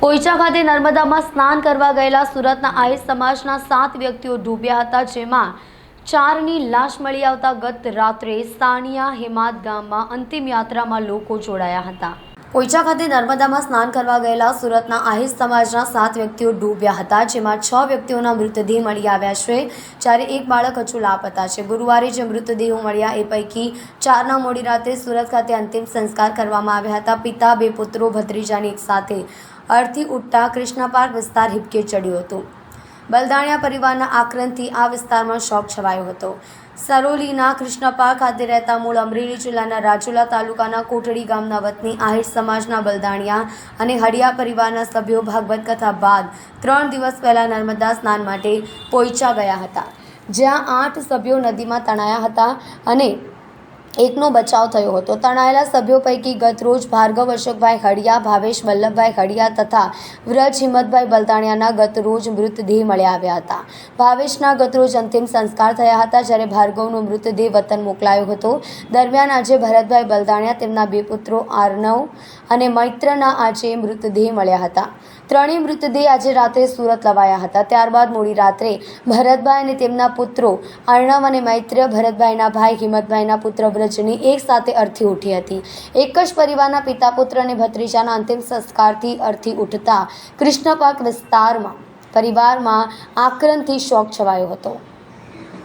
પોઈચા ખાતે નર્મદામાં સ્નાન કરવા ગયેલા સુરતના આહિર સમાજના 7 વ્યક્તિઓ ડૂબ્યા હતા, જેમાં 4ની લાશ મળી આવતા ગત રાત્રે સાણિયા હેમાદ ગામમાં અંતિમ યાત્રામાં લોકો જોડાયા હતા। પોઈચા ખાતે નર્મદામાં સ્નાન કરવા ગયેલા સુરતના આહિર સમાજના 7 વ્યક્તિઓ ડૂબ્યા હતા, જેમાં 6 વ્યક્તિઓના મૃતદેહ મળી આવ્યા છે, જ્યારે એક બાળક હજુ લાપતા છે। ગુરુવારે જે મૃતદેહો મળ્યા એ પૈકી 4ના મોડી રાત્રે સુરત ખાતે અંતિમ સંસ્કાર કરવામાં આવ્યા હતા। પિતા 2 પુત્રો ભત્રીજાની એક સાથે અર્થી ઉઠતા કૃષ્ણ પાર્ક વિસ્તાર હિબકે ચડ્યો હતો। બલદાણિયા પરિવારના આક્રંદથી આ વિસ્તારમાં શોક છવાયો હતો। સરોલીના કૃષ્ણ પાર્ક ખાતે રહેતા મૂળ અમરેલી જિલ્લાના રાજુલા તાલુકાના કોટડી ગામના વતની આહિર સમાજના બલદાણિયા અને હડિયા પરિવારના સભ્યો ભાગવત કથા બાદ 3 દિવસ પહેલા નર્મદા સ્નાન માટે પોઈચા ગયા હતા, જ્યાં 8 સભ્યો નદીમાં તણાયા હતા અને એકનો બચાવ થયો હતો। તણાયેલા સભ્યો પૈકી ગત રોજ ભાર્ગવ અશોકભાઈ હડિયા, ભાવેશ વલ્લભભાઈ હડિયા તથા વ્રજ હિંમતભાઈ બલદાણિયાના ગત રોજ મૃતદેહ મળી આવ્યા હતા। ભાવેશના ગત રોજ અંતિમ સંસ્કાર થયા હતા, જ્યારે ભાર્ગવનો મૃતદેહ વતન મોકલાયો હતો। દરમિયાન આજે ભરતભાઈ બલદાણિયા, તેમના 2 પુત્રો આર્નવ અને મૈત્રના આજે મૃતદેહ મળ્યા હતા। ત્રણેય મૃતદેહ આજે રાત્રે સુરત લવાયા હતા। ત્યારબાદ મોડી રાત્રે ભરતભાઈ અને તેમના પુત્રો અર્ણવ અને મૈત્ર, ભરતભાઈના ભાઈ હિંમતભાઈના પુત્ર વ્રજની એક સાથે અર્થી ઉઠી હતી। એક જ પરિવારના પિતા, પુત્ર અને ભત્રીજાના અંતિમ સંસ્કારથી અર્થી ઉઠતા કૃષ્ણ પાર્ક વિસ્તારમાં પરિવારમાં આક્રંદથી શોક છવાયો હતો।